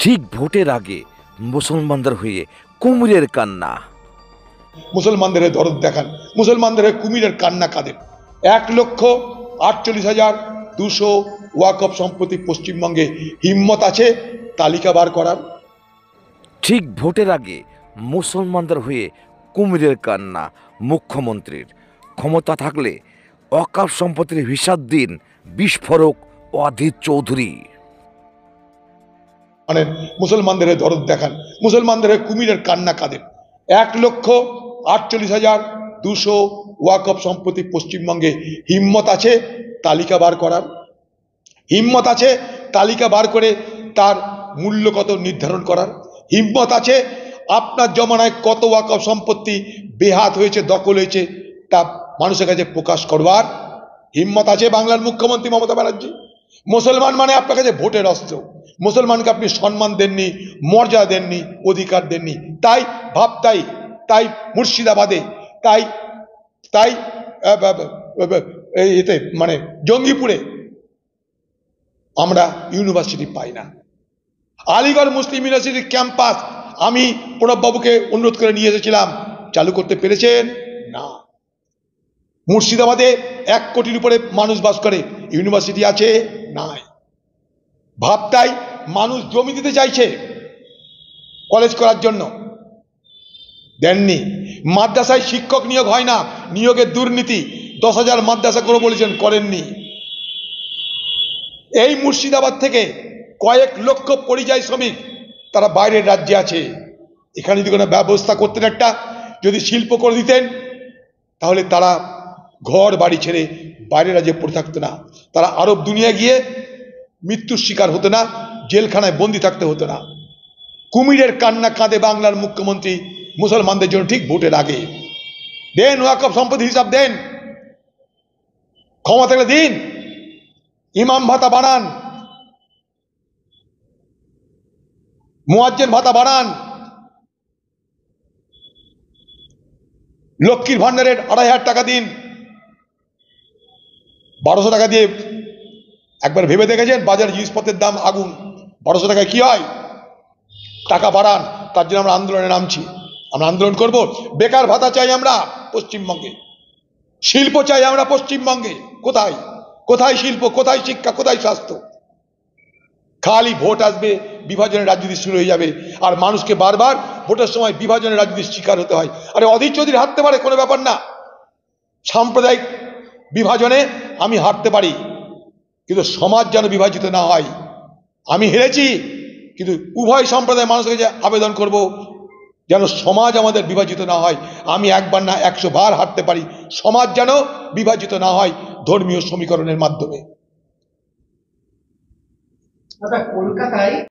ঠিক ভোটের আগে মুসলমানদের হয়ে কুমিরের কান্না। মুসলমানদের দরদ দেখান, মুসলমানদের কুমিরের কান্না কাঁদেন। 1,48,200 ওয়াকফ সম্পত্তি পশ্চিমবঙ্গে হিম্মত আছে তালিকা বার করার? ঠিক ভোটের আগে মুসলমানদের হয়ে কুমিরের কান্না মুখ্যমন্ত্রীর। ক্ষমতা থাকলে ওয়াকফ সম্পত্তির হিসাব দিন বিস্ফোরক অধীর চৌধুরী। মানে মুসলমানদের দরদ দেখান, মুসলমানদের কুমিরের কান্না কাঁদেন। 1,48,200 ওয়াকফ সম্পত্তি পশ্চিমবঙ্গে হিম্মত আছে তালিকা বার করার? হিম্মত আছে তালিকা বার করে তার মূল্য কত নির্ধারণ করার? হিম্মত আছে আপনার জমানায় কত ওয়াকফ সম্পত্তি বেহাত হয়েছে, দখল হয়েছে, তা মানুষের কাছে প্রকাশ করবার হিম্মত আছে বাংলার মুখ্যমন্ত্রী মমতা ব্যানার্জি? মুসলমান মানে আপনার কাছে ভোটের অস্ত্র। মুসলমানকে আপনি সম্মান দেননি, মর্যাদা দেননি, অধিকার দেননি। তাই তাই মুর্শিদাবাদে, তাই তাই এতে মানে জঙ্গিপুরে আমরা ইউনিভার্সিটি পাই না। আলিগড় মুসলিম ইউনিভার্সিটির ক্যাম্পাস আমি প্রণববাবুকে অনুরোধ করে নিয়ে এসেছিলাম, চালু করতে পেরেছেন না। মুর্শিদাবাদে 1 কোটির উপরে মানুষ বাস করে, ইউনিভার্সিটি আছে? নাই। ভাবতাই মানুষ জমি দিতে চাইছে কলেজ করার জন্য, দেননি। মাদ্রাসায় শিক্ষক নিয়োগ হয় না, নিয়োগের দুর্নীতি। 10,000 মাদ্রাসা করে বলেছেন, করেননি। এই মুর্শিদাবাদ থেকে কয়েক লক্ষ পরিযায়ী শ্রমিক তারা বাইরের রাজ্যে আছে। এখানে যদি কোনো ব্যবস্থা করতেন, একটা যদি শিল্প করে দিতেন, তাহলে তারা ঘর বাড়ি ছেড়ে বাইরের রাজ্যে পড়ে থাকতো না। তারা আরব দুনিয়া গিয়ে মৃত্যুর শিকার হতো না, জেলখানায় বন্দি থাকতে হতো না। কুমিরের কান্না কাঁদে বাংলার মুখ্যমন্ত্রী মুসলমানদের জন্য ঠিক ভোটের আগে। দেন ওয়াকফ সম্পত্তির হিসাব দেন, ক্ষমতা থাকলে দিন। ইমাম ভাতা বাড়ান, মুয়াজ্জিন ভাতা বাড়ান, লক্ষ্মীর ভান্ডারের 2,500 টাকা দিন। 1,200 টাকা দিয়ে একবার ভেবে দেখেছেন বাজার জিনিসপত্রের দাম আগুন, 1,200 টাকায় কি হয়? টাকা বাড়ান, তার জন্য আমরা আন্দোলনে নামছি। আমরা আন্দোলন করব। বেকার ভাতা চাই আমরা পশ্চিমবঙ্গে, শিল্প চাই আমরা পশ্চিমবঙ্গে। কোথায় কোথায় শিল্প, কোথায় শিক্ষা, কোথায় স্বাস্থ্য? খালি ভোট আসবে, বিভাজনের রাজনীতি শুরু হয়ে যাবে, আর মানুষকে বারবার ভোটের সময় বিভাজনের রাজনীতির শিকার হতে হয়। আরে অধীর চৌধুরী হারতে পারে, কোনো ব্যাপার না। সাম্প্রদায়িক বিভাজনে আমি হারতে পারি, কিন্তু সমাজ যেন বিভাজিত না হয়। আমি হেরেছি, কিন্তু উভয় সম্প্রদায়ের মানুষের কাছে আবেদন করব যেন সমাজ আমাদের বিভাজিত না হয়। আমি একবার না 100 বার হারতে পারি, সমাজ যেন বিভাজিত না হয় ধর্মীয় সমীকরণের মাধ্যমে। কলকাতায়